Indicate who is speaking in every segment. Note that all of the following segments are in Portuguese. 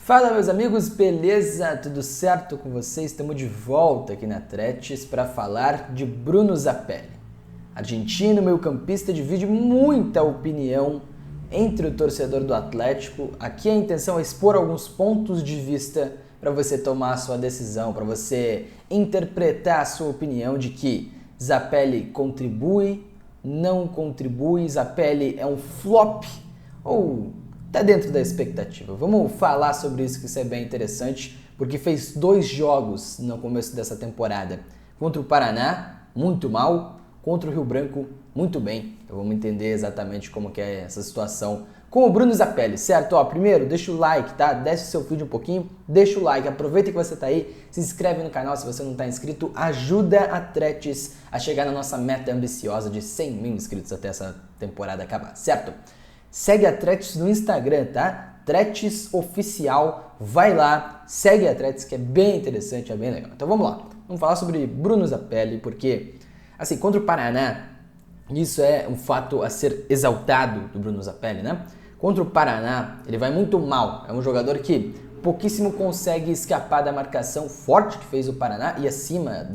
Speaker 1: Fala meus amigos, beleza? Tudo certo com vocês? Estamos de volta aqui na Tretes para falar de Bruno Zapelli. Argentino, meio-campista, divide muita opinião entre o torcedor do Atlético. Aqui a intenção é expor alguns pontos de vista para você tomar a sua decisão, para você interpretar a sua opinião de que Zapelli contribui, não contribui, Zapelli é um flop ou tá dentro da expectativa. Vamos falar sobre isso, que isso é bem interessante, porque fez 2 jogos no começo dessa temporada. Contra o Paraná, muito mal, contra o Rio Branco, muito bem. Então vamos entender exatamente como que é essa situação com o Bruno Zapelli, certo? Ó, primeiro, deixa o like, tá? Desce o seu vídeo um pouquinho, deixa o like, aproveita que você tá aí, se inscreve no canal se você não tá inscrito, ajuda a Tretes a chegar na nossa meta ambiciosa de 100 mil inscritos até essa temporada acabar, certo? Segue a Tretes no Instagram, tá? Tretes Oficial, vai lá, segue a Tretes, que é bem interessante, é bem legal. Então vamos lá, vamos falar sobre Bruno Zapelli, porque, assim, contra o Paraná, isso é um fato a ser exaltado do Bruno Zapelli, né? Contra o Paraná, ele vai muito mal, é um jogador que pouquíssimo consegue escapar da marcação forte que fez o Paraná e acima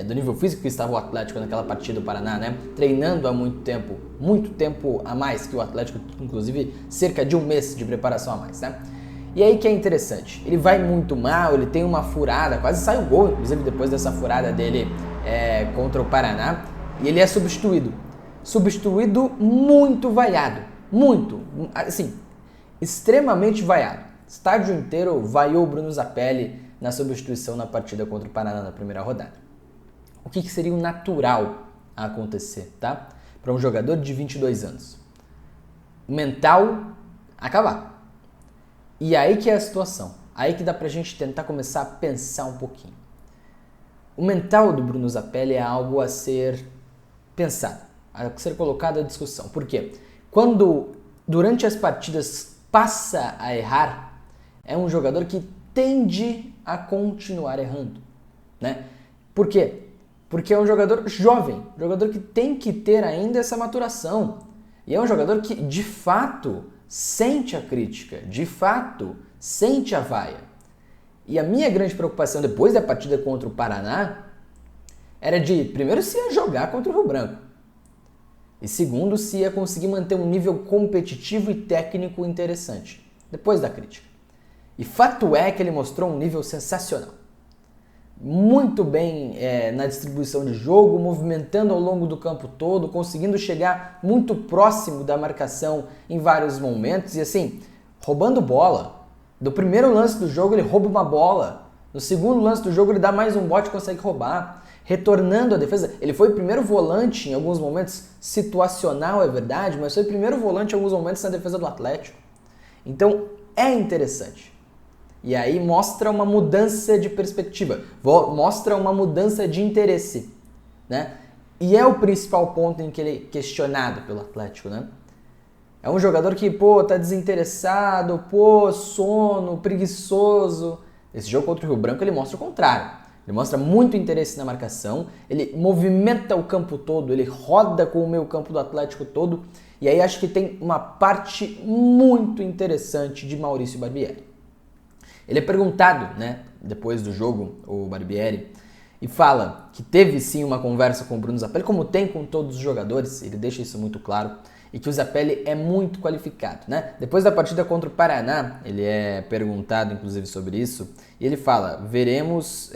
Speaker 1: do nível físico que estava o Atlético naquela partida do Paraná, né? Treinando há muito tempo a mais que o Atlético, inclusive cerca de um mês de preparação a mais, né? E aí que é interessante, ele vai muito mal, ele tem uma furada, quase sai o gol, inclusive depois dessa furada dele contra o Paraná, e ele é substituído muito vaiado, muito, assim, extremamente vaiado. Estádio inteiro vaiou o Bruno Zapelli na substituição na partida contra o Paraná na primeira rodada. O que seria o natural a acontecer, tá? Para um jogador de 22 anos. Mental, acabar. E aí que é a situação. Aí que dá pra gente tentar começar a pensar um pouquinho. O mental do Bruno Zapelli é algo a ser pensado, a ser colocado à discussão. Por quê? Quando, durante as partidas, passa a errar, é um jogador que tende a continuar errando, né? Por quê? Porque é um jogador jovem, jogador que tem que ter ainda essa maturação. E é um jogador que, de fato, sente a crítica, de fato, sente a vaia. E a minha grande preocupação depois da partida contra o Paraná era de, primeiro, se ia jogar contra o Rio Branco. E segundo, se ia conseguir manter um nível competitivo e técnico interessante, depois da crítica. E fato é que ele mostrou um nível sensacional. Muito bem na distribuição de jogo, movimentando ao longo do campo todo, conseguindo chegar muito próximo da marcação em vários momentos e assim, roubando bola. Do primeiro lance do jogo ele rouba uma bola, no segundo lance do jogo ele dá mais um bote e consegue roubar, retornando à defesa. Ele foi o primeiro volante em alguns momentos, situacional é verdade, mas foi o primeiro volante em alguns momentos na defesa do Atlético. Então é interessante. E aí mostra uma mudança de perspectiva, mostra uma mudança de interesse, né? E é o principal ponto em que ele é questionado pelo Atlético, né? É um jogador que, tá desinteressado, sono, preguiçoso. Esse jogo contra o Rio Branco ele mostra o contrário. Ele mostra muito interesse na marcação, ele movimenta o campo todo, ele roda com o meio campo do Atlético todo. E aí acho que tem uma parte muito interessante de Maurício Barbieri. Ele é perguntado, né, depois do jogo, o Barbieri, e fala que teve sim uma conversa com o Bruno Zapelli, como tem com todos os jogadores, ele deixa isso muito claro, e que o Zapelli é muito qualificado, né? Depois da partida contra o Paraná, ele é perguntado inclusive sobre isso, e ele fala, veremos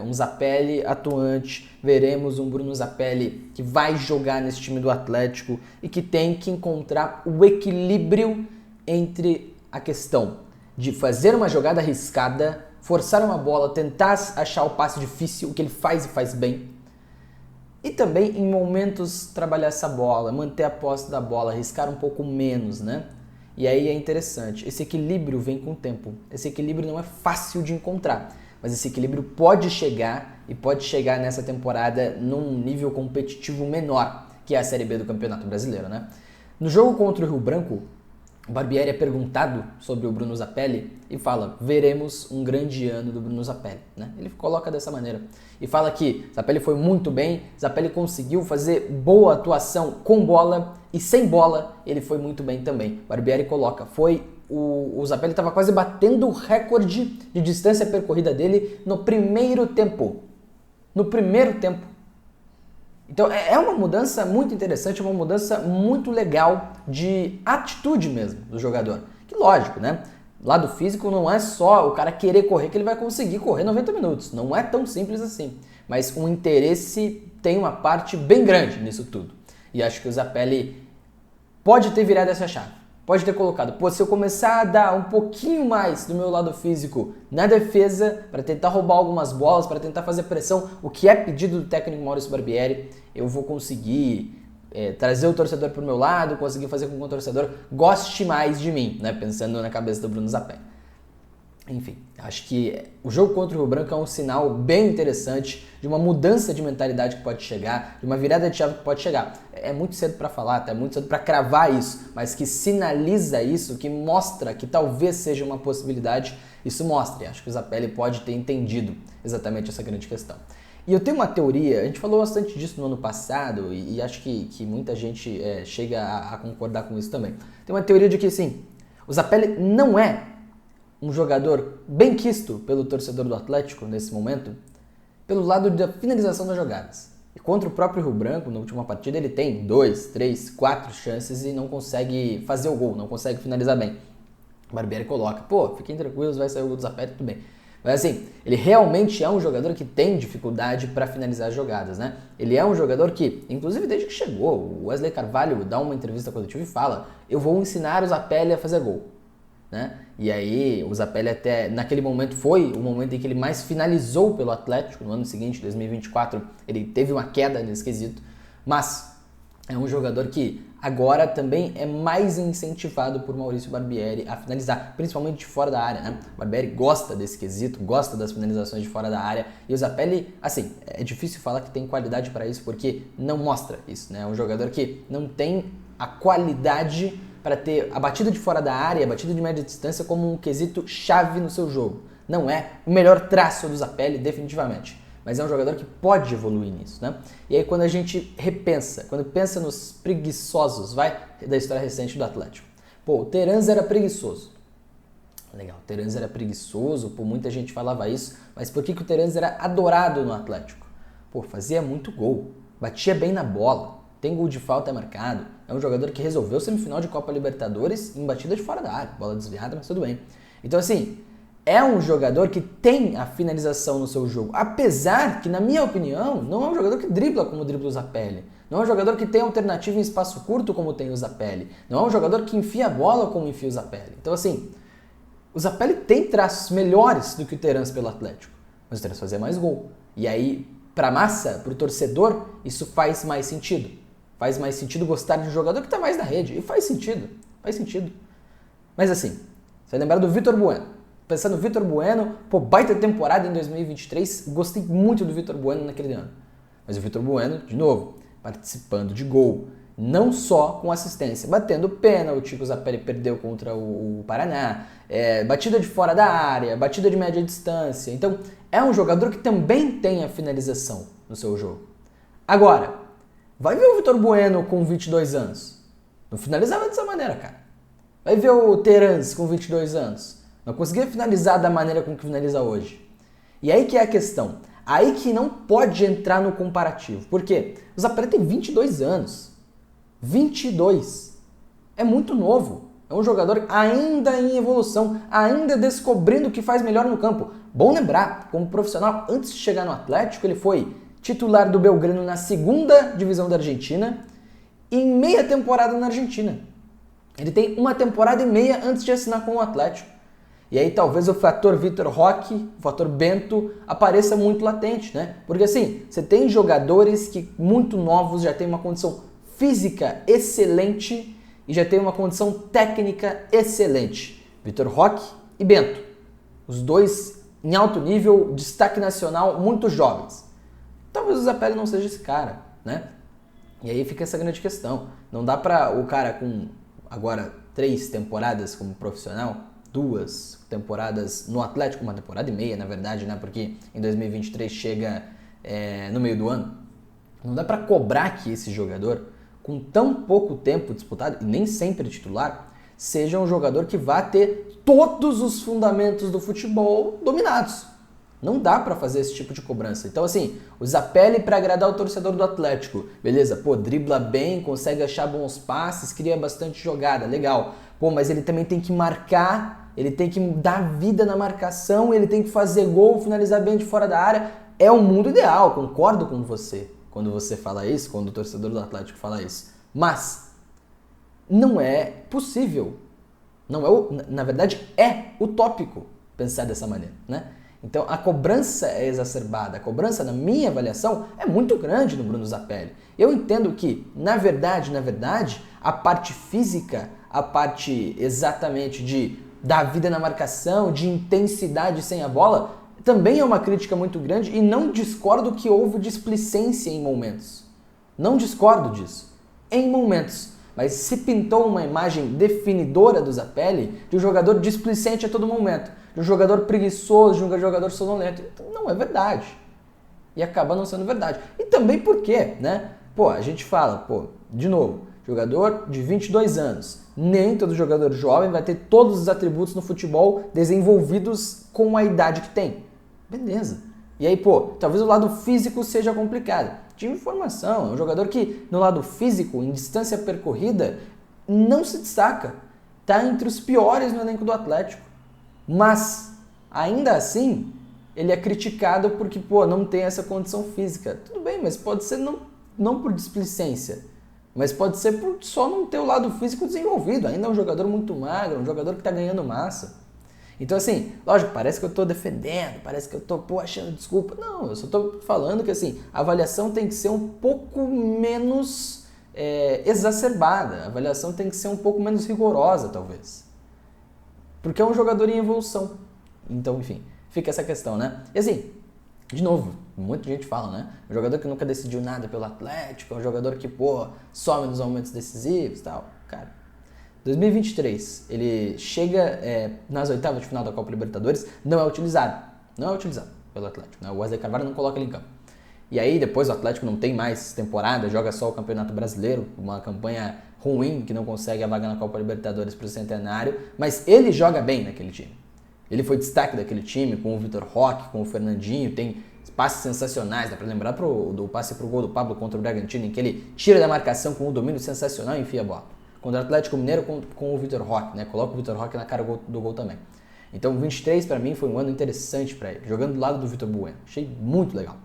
Speaker 1: um Zapelli atuante, veremos um Bruno Zapelli que vai jogar nesse time do Atlético e que tem que encontrar o equilíbrio entre a questão de fazer uma jogada arriscada, forçar uma bola, tentar achar o passe difícil, o que ele faz e faz bem. E também, em momentos, trabalhar essa bola, manter a posse da bola, arriscar um pouco menos, né? E aí é interessante, esse equilíbrio vem com o tempo. Esse equilíbrio não é fácil de encontrar, mas esse equilíbrio pode chegar nessa temporada num nível competitivo menor, que é a Série B do Campeonato Brasileiro, né? No jogo contra o Rio Branco, o Barbieri é perguntado sobre o Bruno Zapelli e fala, veremos um grande ano do Bruno Zapelli, né? Ele coloca dessa maneira. E fala que Zapelli foi muito bem, Zapelli conseguiu fazer boa atuação com bola e sem bola ele foi muito bem também. O Barbieri coloca, foi o Zapelli estava quase batendo o recorde de distância percorrida dele no primeiro tempo. No primeiro tempo. Então é uma mudança muito interessante, uma mudança muito legal de atitude mesmo do jogador. Que lógico, né? Lado físico não é só o cara querer correr que ele vai conseguir correr 90 minutos. Não é tão simples assim. Mas o interesse tem uma parte bem grande nisso tudo. E acho que o Zapelli pode ter virado essa chave. Pode ter colocado, pô, se eu começar a dar um pouquinho mais do meu lado físico na defesa, para tentar roubar algumas bolas, para tentar fazer pressão, o que é pedido do técnico Maurício Barbieri, eu vou conseguir trazer o torcedor para o meu lado, conseguir fazer com que o torcedor goste mais de mim, né? Pensando na cabeça do Bruno Zapelli. Enfim, acho que o jogo contra o Rio Branco é um sinal bem interessante de uma mudança de mentalidade que pode chegar, de uma virada de chave que pode chegar. É muito cedo para falar, tá? É muito cedo para cravar isso, mas que sinaliza isso, que mostra que talvez seja uma possibilidade, isso mostra. E acho que o Zapelli pode ter entendido exatamente essa grande questão. E eu tenho uma teoria, a gente falou bastante disso no ano passado, e acho que muita gente chega a concordar com isso também. Tem uma teoria de que, assim, o Zapelli não é um jogador bem quisto pelo torcedor do Atlético nesse momento, pelo lado da finalização das jogadas. E contra o próprio Rio Branco, na última partida, ele tem 2, 3, 4 chances e não consegue fazer o gol, não consegue finalizar bem. O Barbieri coloca, pô, fiquem tranquilos, vai sair o gol do Zapelli, tudo bem. Mas assim, ele realmente é um jogador que tem dificuldade para finalizar as jogadas, né? Ele é um jogador que, inclusive desde que chegou, o Wesley Carvalho dá uma entrevista coletiva e fala, eu vou ensinar o Zapelli a fazer gol. Né? E aí o Zapelli até naquele momento foi o momento em que ele mais finalizou pelo Atlético. No ano seguinte, 2024, ele teve uma queda nesse quesito, mas é um jogador que agora também é mais incentivado por Maurício Barbieri a finalizar, principalmente de fora da área, né? O Barbieri gosta desse quesito, gosta das finalizações de fora da área, e o Zapelli, assim, é difícil falar que tem qualidade para isso porque não mostra isso, né? É um jogador que não tem a qualidade para ter a batida de fora da área, a batida de média distância como um quesito chave no seu jogo. Não é o melhor traço do Zapelli, definitivamente. Mas é um jogador que pode evoluir nisso, né? E aí quando a gente repensa, quando pensa nos preguiçosos, da história recente do Atlético. Pô, o Terans era preguiçoso. Legal, o Terans era preguiçoso, pô, muita gente falava isso, mas por que o Terans era adorado no Atlético? Pô, fazia muito gol, batia bem na bola, tem gol de falta marcado, é um jogador que resolveu semifinal de Copa Libertadores em batida de fora da área, bola desviada, mas tudo bem. Então assim, é um jogador que tem a finalização no seu jogo, apesar que, na minha opinião, não é um jogador que dribla como dribla o Zapelli, não é um jogador que tem alternativa em espaço curto como tem o Zapelli, não é um jogador que enfia a bola como enfia o Zapelli. Então assim, o Zapelli tem traços melhores do que o Terans pelo Atlético, mas o Terans fazia mais gol. E aí, pra massa, pro torcedor, isso faz mais sentido. Faz mais sentido gostar de um jogador que está mais na rede. E faz sentido. Faz sentido. Mas assim, você vai lembrar do Vitor Bueno. Pensando no Vitor Bueno, pô, baita temporada em 2023. Gostei muito do Vitor Bueno naquele ano. Mas o Vitor Bueno, de novo, participando de gol. Não só com assistência. Batendo pênalti que o Zapelli perdeu contra o Paraná. Batida de fora da área. Batida de média distância. Então, é um jogador que também tem a finalização no seu jogo. Agora, vai ver o Vitor Bueno com 22 anos. Não finalizava dessa maneira, cara. Vai ver o Terans com 22 anos. Não conseguia finalizar da maneira com que finaliza hoje. E aí que é a questão. Aí que não pode entrar no comparativo. Por quê? O Zapelli tem 22 anos. 22. É muito novo. É um jogador ainda em evolução, ainda descobrindo o que faz melhor no campo. Bom lembrar, como profissional, antes de chegar no Atlético, ele foi titular do Belgrano na segunda divisão da Argentina e em meia temporada na Argentina. Ele tem uma temporada e meia antes de assinar com o Atlético. E aí talvez o fator Vitor Roque, o fator Bento, apareça muito latente, né? Porque assim, você tem jogadores que muito novos já têm uma condição física excelente e já têm uma condição técnica excelente. Vitor Roque e Bento. Os dois em alto nível, destaque nacional, muito jovens. Talvez o Zapelli não seja esse cara, né? E aí fica essa grande questão. Não dá pra o cara com agora 3 temporadas como profissional, 2 temporadas no Atlético, uma temporada e meia, na verdade, né? Porque em 2023 chega no meio do ano. Não dá pra cobrar que esse jogador, com tão pouco tempo disputado, e nem sempre titular, seja um jogador que vá ter todos os fundamentos do futebol dominados. Não dá pra fazer esse tipo de cobrança. Então, assim, o Zapelli pra agradar o torcedor do Atlético. Beleza, pô, dribla bem, consegue achar bons passes, cria bastante jogada, legal. Pô, mas ele também tem que marcar, ele tem que dar vida na marcação, ele tem que fazer gol, finalizar bem de fora da área. É o mundo ideal, concordo com você quando você fala isso, quando o torcedor do Atlético fala isso. Mas não é possível. Não é, na verdade, é utópico pensar dessa maneira, né? Então a cobrança é exacerbada, a cobrança, na minha avaliação, é muito grande no Bruno Zapelli. Eu entendo que, na verdade, a parte física, a parte exatamente de dar vida na marcação, de intensidade sem a bola, também é uma crítica muito grande e não discordo que houve displicência em momentos. Não discordo disso. Em momentos. Mas se pintou uma imagem definidora do Zapelli de um jogador displicente a todo momento, de um jogador preguiçoso, de um jogador sonolento. Então, não é verdade. E acaba não sendo verdade. E também porque, né? Pô, a gente fala, pô, de novo, jogador de 22 anos. Nem todo jogador jovem vai ter todos os atributos no futebol desenvolvidos com a idade que tem. Beleza. E aí, pô, talvez o lado físico seja complicado. Tive informação, é um jogador que no lado físico, em distância percorrida, não se destaca. Tá entre os piores no elenco do Atlético. Mas, ainda assim, ele é criticado porque, pô, não tem essa condição física. Tudo bem, mas pode ser não por displicência, mas pode ser por só não ter o lado físico desenvolvido. Ainda é um jogador muito magro, um jogador que tá ganhando massa. Então, assim, lógico, parece que eu tô defendendo, parece que eu tô, pô, achando desculpa. Não, eu só tô falando que, assim, a avaliação tem que ser um pouco menos exacerbada. A avaliação tem que ser um pouco menos rigorosa, talvez. Porque é um jogador em evolução. Então, enfim, fica essa questão, né? E assim, de novo, muita gente fala, né? Um jogador que nunca decidiu nada pelo Atlético, é um jogador que, pô, some nos momentos decisivos e tal. Cara, 2023, ele chega nas oitavas de final da Copa Libertadores, não é utilizado pelo Atlético, né? O Wesley Carvalho não coloca ele em campo. E aí depois o Atlético não tem mais temporada, joga só o Campeonato Brasileiro, uma campanha ruim, que não consegue a vaga na Copa Libertadores para o Centenário, mas ele joga bem naquele time. Ele foi destaque daquele time, com o Vitor Roque, com o Fernandinho, tem passes sensacionais, dá para lembrar do passe pro gol do Pablo contra o Bragantino, em que ele tira da marcação com um domínio sensacional e enfia a bola. Contra o Atlético Mineiro com o Vitor Roque, né? Coloca o Vitor Roque na cara do gol também. Então 23 para mim foi um ano interessante para ele, jogando do lado do Vitor Bueno. Achei muito legal.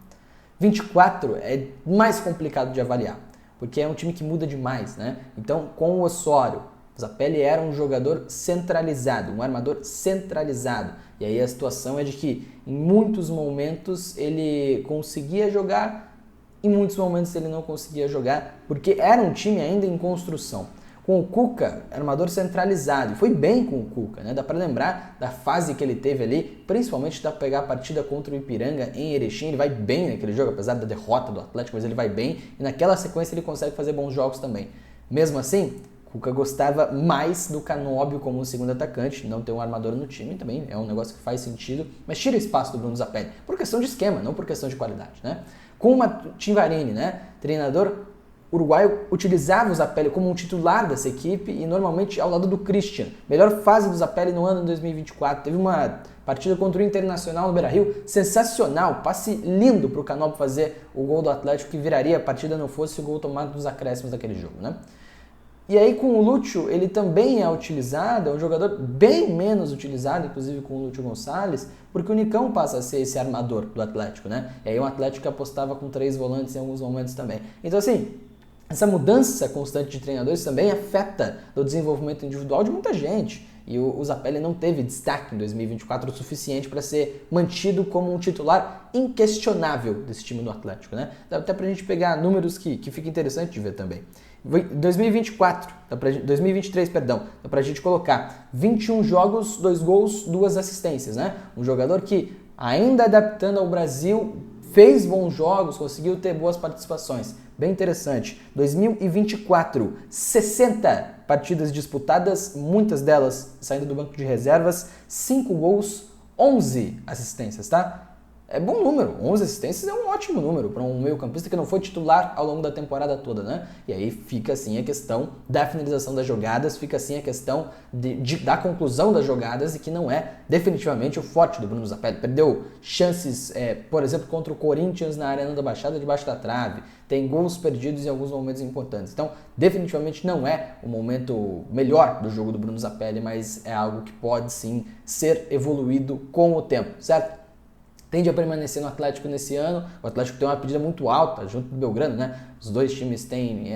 Speaker 1: 24 é mais complicado de avaliar, porque é um time que muda demais, né? Então com o Osório, o Zapelli era um jogador centralizado, um armador centralizado. E aí a situação é de que em muitos momentos ele conseguia jogar, em muitos momentos ele não conseguia jogar, porque era um time ainda em construção. Com o Cuca, armador centralizado, e foi bem com o Cuca, né? Dá para lembrar da fase que ele teve ali, principalmente dá para pegar a partida contra o Ipiranga em Erechim, ele vai bem naquele jogo, apesar da derrota do Atlético, mas ele vai bem, e naquela sequência ele consegue fazer bons jogos também. Mesmo assim, Cuca gostava mais do Canóbio como um segundo atacante, não ter um armador no time também é um negócio que faz sentido, mas tira espaço do Bruno Zapelli, por questão de esquema, não por questão de qualidade, né? Com o Timvarini, né? Treinador uruguaio, utilizava o Zapelli como um titular dessa equipe e normalmente ao lado do Christian. Melhor fase do Zapelli no ano de 2024. Teve uma partida contra o Internacional no Beira-Rio sensacional, passe lindo para o Canóbio fazer o gol do Atlético, que viraria a partida não fosse o gol tomado nos acréscimos daquele jogo, né? E aí com o Lúcio, ele também é utilizado, é um jogador bem menos utilizado, inclusive com o Lúcio Gonçalves, porque o Nicão passa a ser esse armador do Atlético, né? E aí um Atlético que apostava com 3 volantes em alguns momentos também. Então assim, essa mudança constante de treinadores também afeta o desenvolvimento individual de muita gente. E o Zapelli não teve destaque em 2024 o suficiente para ser mantido como um titular inquestionável desse time do Atlético, né? Dá até pra gente pegar números que fica interessante de ver também. 2023, dá pra gente colocar 21 jogos, 2 gols, 2 assistências, né? Um jogador que, ainda adaptando ao Brasil, fez bons jogos, conseguiu ter boas participações. Bem interessante. 2024, 60 partidas disputadas, muitas delas saindo do banco de reservas, 5 gols, 11 assistências, tá? É bom número, 11 assistências é um ótimo número para um meio-campista que não foi titular ao longo da temporada toda, né? E aí fica assim a questão da finalização das jogadas, fica assim a questão da conclusão das jogadas e que não é definitivamente o forte do Bruno Zapelli. Perdeu chances, por exemplo, contra o Corinthians na Arena da Baixada debaixo da trave, tem gols perdidos em alguns momentos importantes. Então, definitivamente não é o momento melhor do jogo do Bruno Zapelli, mas é algo que pode sim ser evoluído com o tempo, certo? Tende a permanecer no Atlético nesse ano. O Atlético tem uma pedida muito alta junto do Belgrano, né? Os dois times têm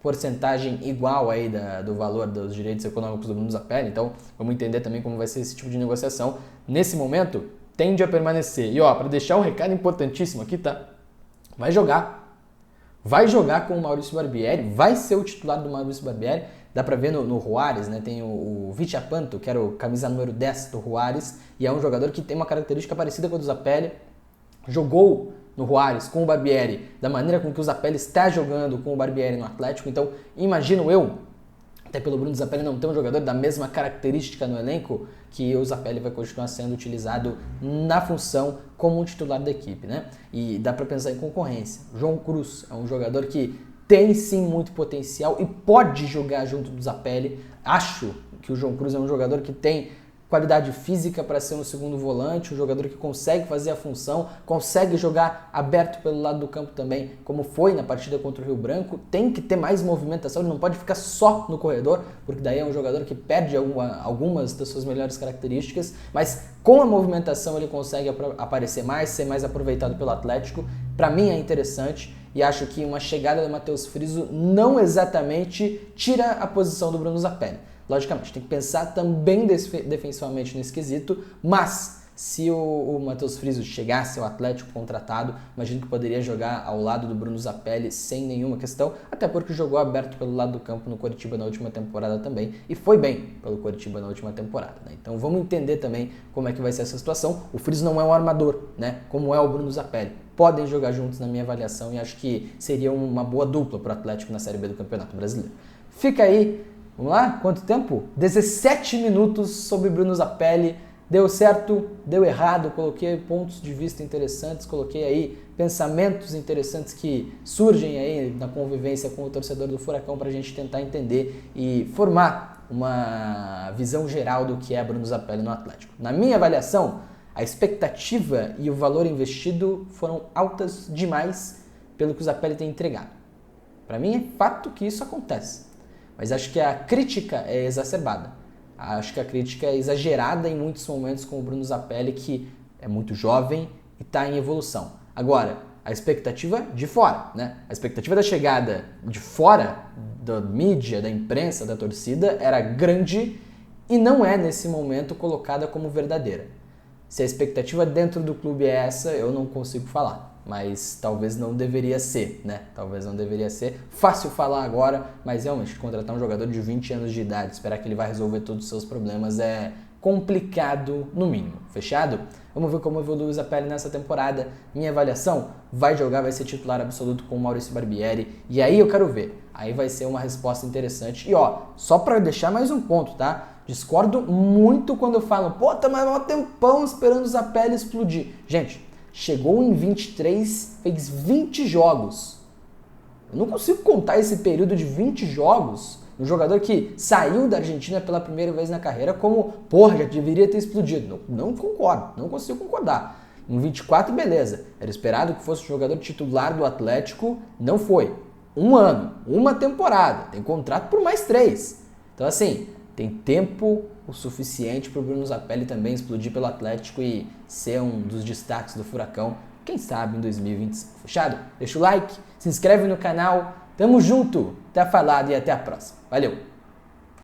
Speaker 1: porcentagem igual aí do valor dos direitos econômicos do Bruno Zapelli, então vamos entender também como vai ser esse tipo de negociação. Nesse momento, tende a permanecer. E ó, para deixar um recado importantíssimo aqui, tá? Vai jogar com o Maurício Barbieri, vai ser o titular do Maurício Barbieri. Dá pra ver no Juárez, né? Tem o Vichapanto, que era o camisa número 10 do Juárez, e é um jogador que tem uma característica parecida com a do Zapelli. Jogou no Juárez com o Barbieri da maneira com que o Zapelli está jogando com o Barbieri no Atlético. Então, imagino eu, até pelo Bruno Zapelli não ter um jogador da mesma característica no elenco, que o Zapelli vai continuar sendo utilizado na função como um titular da equipe, né? E dá pra pensar em concorrência. João Cruz é um jogador que tem sim muito potencial e pode jogar junto do Zapelli. Acho que o João Cruz é um jogador que tem qualidade física para ser um segundo volante, um jogador que consegue fazer a função, consegue jogar aberto pelo lado do campo também, como foi na partida contra o Rio Branco. Tem que ter mais movimentação, ele não pode ficar só no corredor, porque daí é um jogador que perde algumas das suas melhores características, mas com a movimentação ele consegue aparecer mais, ser mais aproveitado pelo Atlético. Para mim é interessante. E acho que uma chegada do Matheus Friso não exatamente tira a posição do Bruno Zapelli. Logicamente, tem que pensar também defensivamente nesse quesito, mas se o Matheus Friso chegasse ao Atlético contratado, imagino que poderia jogar ao lado do Bruno Zapelli sem nenhuma questão, até porque jogou aberto pelo lado do campo no Coritiba na última temporada também, e foi bem pelo Coritiba na última temporada, né? Então vamos entender também como é que vai ser essa situação. O Friso não é um armador, né? Como é o Bruno Zapelli. Podem jogar juntos na minha avaliação e acho que seria uma boa dupla para o Atlético na Série B do Campeonato Brasileiro. Fica aí, vamos lá? Quanto tempo? 17 minutos sobre Bruno Zapelli. Deu certo, deu errado, coloquei pontos de vista interessantes, coloquei aí pensamentos interessantes que surgem aí na convivência com o torcedor do Furacão para a gente tentar entender e formar uma visão geral do que é Bruno Zapelli no Atlético. Na minha avaliação, a expectativa e o valor investido foram altas demais pelo que o Zapelli tem entregado. Para mim é fato que isso acontece, mas acho que a crítica é exacerbada. Acho que a crítica é exagerada em muitos momentos com o Bruno Zapelli, que é muito jovem e está em evolução. Agora, a expectativa de fora, né? A expectativa da chegada de fora, da mídia, da imprensa, da torcida, era grande e não é, nesse momento, colocada como verdadeira. Se a expectativa dentro do clube é essa, eu não consigo falar. Mas talvez não deveria ser, né? Talvez não deveria ser. Fácil falar agora, mas realmente contratar um jogador de 20 anos de idade, esperar que ele vai resolver todos os seus problemas é complicado no mínimo. Fechado? Vamos ver como evolui o Zapelli nessa temporada. Minha avaliação, vai jogar, vai ser titular absoluto com o Maurício Barbieri. E aí eu quero ver. Aí vai ser uma resposta interessante. E ó, só para deixar mais um ponto, tá? Discordo muito quando falam, pô, tá mais um tempão esperando o Zapelli explodir. Gente, chegou em 23, fez 20 jogos. Eu não consigo contar esse período de 20 jogos, um jogador que saiu da Argentina pela primeira vez na carreira como, porra, já deveria ter explodido. Não concordo, não consigo concordar. Em 24, beleza. Era esperado que fosse o jogador titular do Atlético, não foi. Um ano, uma temporada, tem contrato por mais 3. Então assim, tem tempo o suficiente para o Bruno Zapelli também explodir pelo Atlético e ser um dos destaques do Furacão, quem sabe em 2025. Fechado? Deixa o like, se inscreve no canal, tamo junto, até falado e até a próxima. Valeu!